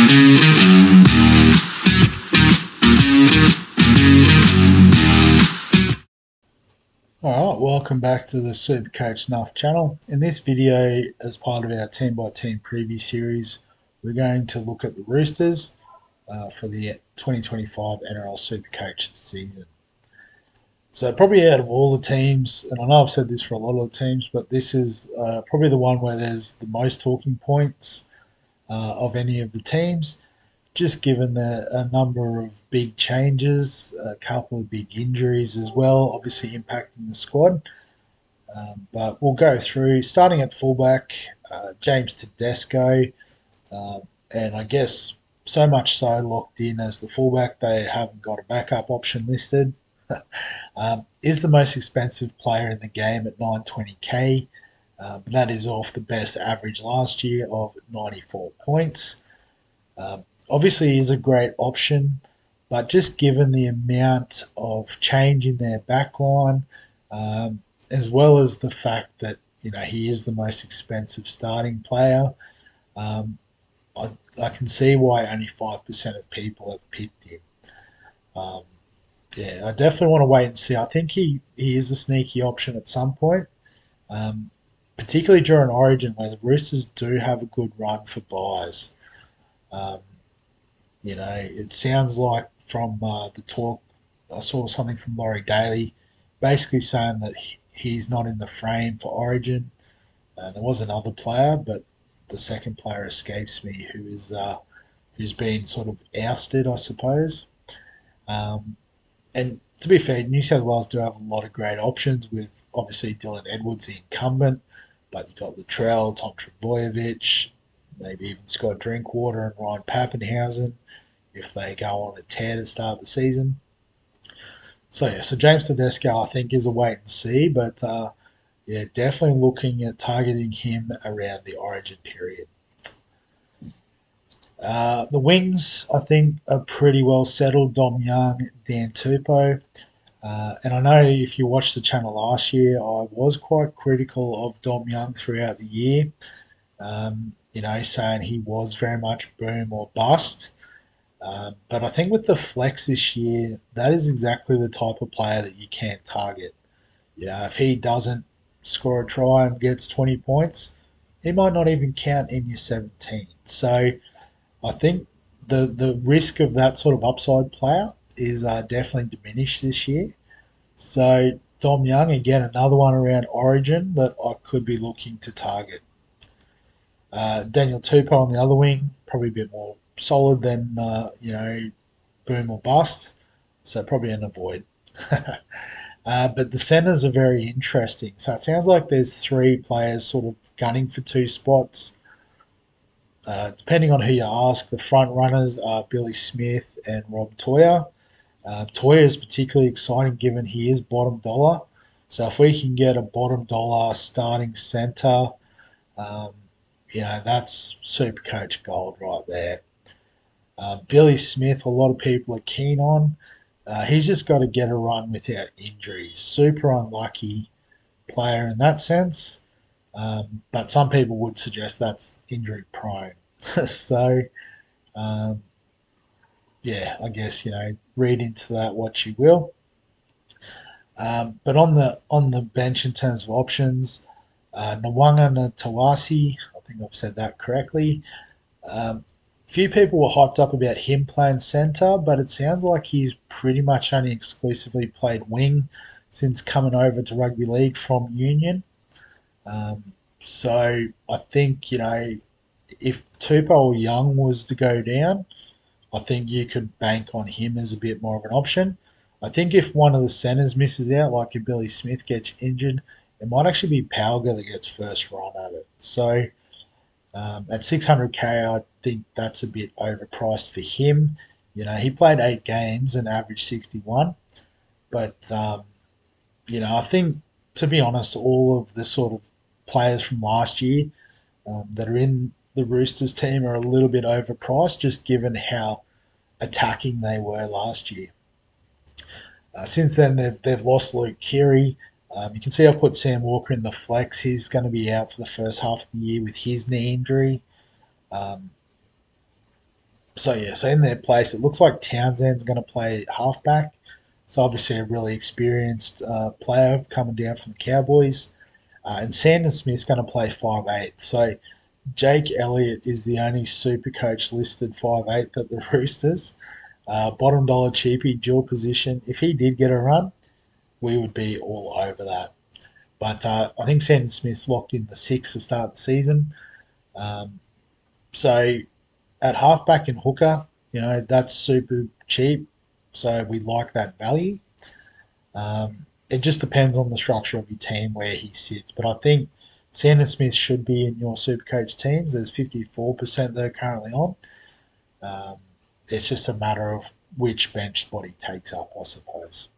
Alright, welcome back to the SuperCoach Nuff channel. In this video, as part of our team by team preview series, we're going to look at the Roosters for the 2025 NRL SuperCoach season. So probably out of all the teams, and I know I've said this for a lot of the teams, but this is probably the one where there's the most talking points of any of the teams, just given a number of big changes, a couple of big injuries as well, obviously impacting the squad. But we'll go through, starting at fullback, James Tedesco, uh, and I guess so much so locked in as the fullback, they haven't got a backup option listed. Is the most expensive player in the game at 920k. But that is off the best average last year of 94 points. Obviously, he is a great option, but just given the amount of change in their backline, as well as the fact that he is the most expensive starting player, um, I can see why only 5% of people have picked him. Um, yeah, I definitely want to wait and see. I think he is a sneaky option at some point, um, particularly during Origin, where the Roosters do have a good run for buys. Um, it sounds like from the talk, I saw something from Laurie Daly, basically saying that he's not in the frame for Origin. There was another player, but the second player escapes me, who's been sort of ousted, I suppose. Um, and to be fair, New South Wales do have a lot of great options with obviously Dylan Edwards, the incumbent, but you've got Latrell, Tom Trbojevic, maybe even Scott Drinkwater and Ryan Pappenhausen if they go on a tear to start the season. So James Tedesco I think is a wait and see, but yeah, definitely looking at targeting him around the Origin period. The wings, I think, are pretty well settled. Dom Young, Dan Tupou. And I know if you watched the channel last year, I was quite critical of Dom Young throughout the year, saying he was very much boom or bust. But I think with the flex this year, that is exactly the type of player that you can't target. If he doesn't score a try and gets 20 points, he might not even count in your 17. So I think the risk of that sort of upside player is definitely diminished this year. So Dom Young, again, another one around Origin that I could be looking to target. Daniel Tupou on the other wing, probably a bit more solid than, boom or bust. So probably an avoid. But the centres are very interesting. So it sounds like there's three players sort of gunning for two spots. Depending on who you ask, the front runners are Billy Smith and Rob Toya. Toya is particularly exciting given he is bottom dollar. So if we can get a bottom dollar starting centre, um, that's super coach gold right there. Billy Smith, a lot of people are keen on. He's just got to get a run without injuries. Super unlucky player in that sense, but some people would suggest that's injury prone. So, um, yeah, I guess read into that what you will. But on the bench in terms of options, Nwanga Natawasi, I think I've said that correctly. Few people were hyped up about him playing centre, but it sounds like he's pretty much only exclusively played wing since coming over to rugby league from Union. So I think if Tupou or Young was to go down, I think you could bank on him as a bit more of an option. I think if one of the centres misses out, like if Billy Smith gets injured, it might actually be Palga that gets first run at it. So at 600k, I think that's a bit overpriced for him. He played 8 games and averaged 61. But, I think, to be honest, all of the sort of players from last year that are in the Roosters team are a little bit overpriced, just given how attacking they were last year. Since then, they've lost Luke Keary. You can see I've put Sam Walker in the flex. He's going to be out for the first half of the year with his knee injury. Um, So in their place, it looks like Townsend's going to play halfback. So obviously a really experienced player coming down from the Cowboys. And Sandon Smith's going to play 5'8". So Jake Elliott is the only super coach listed 5'8" at the Roosters. Bottom dollar cheapie, dual position. If he did get a run, we would be all over that. But I think Sandon Smith's locked in the six to start the season. Um, so at halfback and hooker, that's super cheap. So we like that value. It just depends on the structure of your team where he sits. But I think Sandon Smith should be in your Supercoach teams. There's 54% they're currently on. Um, it's just a matter of which bench spot he takes up, I suppose.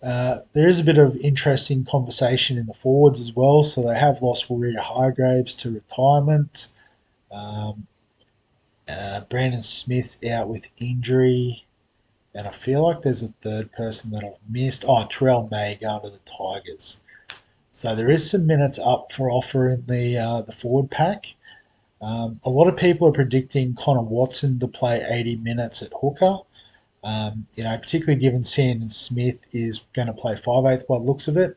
There is a bit of interesting conversation in the forwards as well. So they have lost Warrior Hargraves to retirement. Um, Brandon Smith's out with injury. And I feel like there's a third person that I've missed. Oh, Terrell May going to the Tigers. So there is some minutes up for offer in the forward pack. A lot of people are predicting Connor Watson to play 80 minutes at hooker. Particularly given Sandon Smith is going to play 5'8" by the looks of it.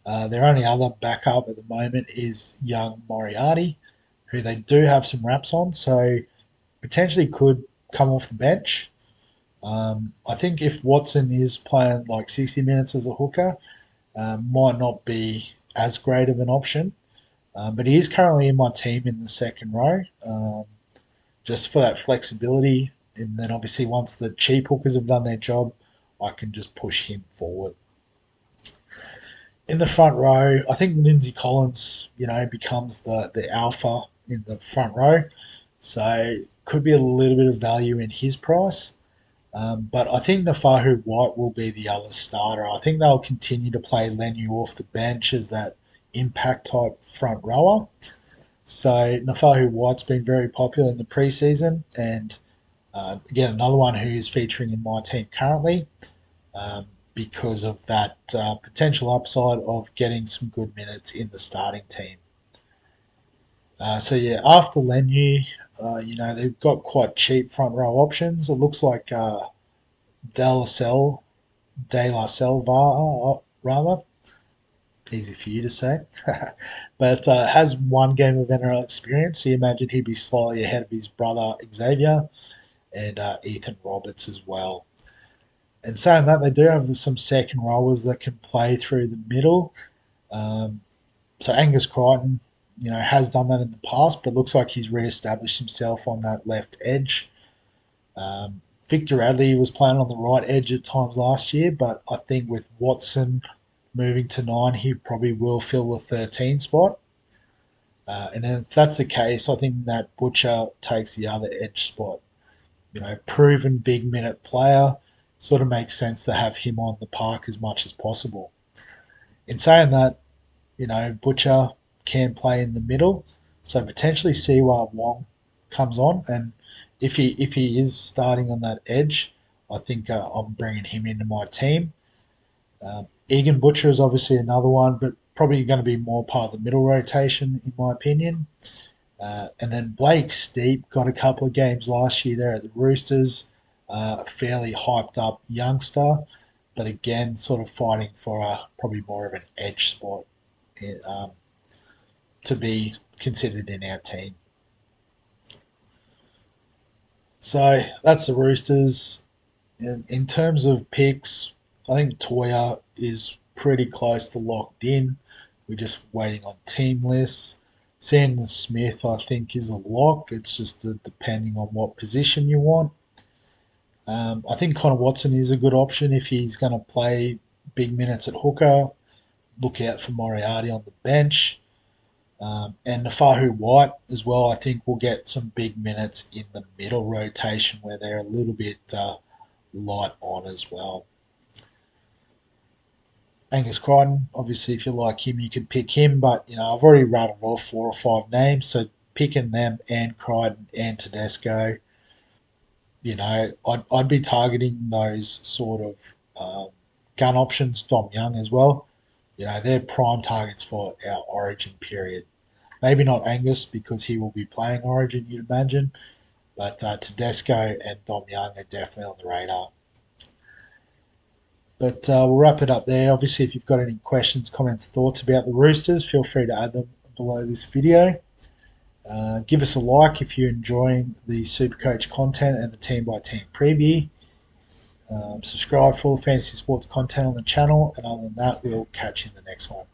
Their only other backup at the moment is young Moriarty, who they do have some raps on, so potentially could come off the bench. I think if Watson is playing like 60 minutes as a hooker, might not be as great of an option. But he is currently in my team in the second row, just for that flexibility. And then obviously once the cheap hookers have done their job, I can just push him forward. In the front row, I think Lindsay Collins, becomes the alpha in the front row. So could be a little bit of value in his price. But I think Nafahu White will be the other starter. I think they'll continue to play Lenu off the bench as that impact type front rower. So Nafahu White's been very popular in the preseason, and again another one who is featuring in my team currently because of that potential upside of getting some good minutes in the starting team. So yeah, after Lenu, they've got quite cheap front row options. It looks like De La Selle, De La Selva, rather. Easy for you to say. But has one game of NRL experience, so you imagine he'd be slightly ahead of his brother Xavier and Ethan Roberts as well. And saying that, they do have some second rowers that can play through the middle. Um, so Angus Crichton, has done that in the past, but looks like he's re-established himself on that left edge. Victor Radley was playing on the right edge at times last year, but I think with Watson moving to 9, he probably will fill the 13 spot. And if that's the case, I think that Butcher takes the other edge spot. Proven big minute player, sort of makes sense to have him on the park as much as possible. In saying that, Butcher can play in the middle, so potentially Siwa Wong comes on, and if he is starting on that edge, I think I'm bringing him into my team. Egan Butcher is obviously another one, but probably going to be more part of the middle rotation, in my opinion. And then Blake Steep got a couple of games last year there at the Roosters, fairly hyped up youngster, but again, sort of fighting for probably more of an edge spot um, to be considered in our team. So that's the Roosters. In terms of picks, I think Toya is pretty close to locked in. We're just waiting on team lists. Sandon Smith, I think, is a lock. It's just depending on what position you want. I think Connor Watson is a good option if he's going to play big minutes at hooker. Look out for Moriarty on the bench. And Nafahu White as well, I think will get some big minutes in the middle rotation where they're a little bit light on as well. Angus Crichton, obviously, if you like him, you could pick him, but I've already rattled off 4 or 5 names, so picking them and Crichton and Tedesco, I'd be targeting those sort of gun options. Dom Young as well. They're prime targets for our Origin period. Maybe not Angus because he will be playing Origin, you'd imagine, but Tedesco and Dom Young are definitely on the radar. But we'll wrap it up there. Obviously, if you've got any questions, comments, thoughts about the Roosters, feel free to add them below this video. Give us a like if you're enjoying the SuperCoach content and the team by team preview. Subscribe for all fantasy sports content on the channel, and other than that, we'll catch you in the next one.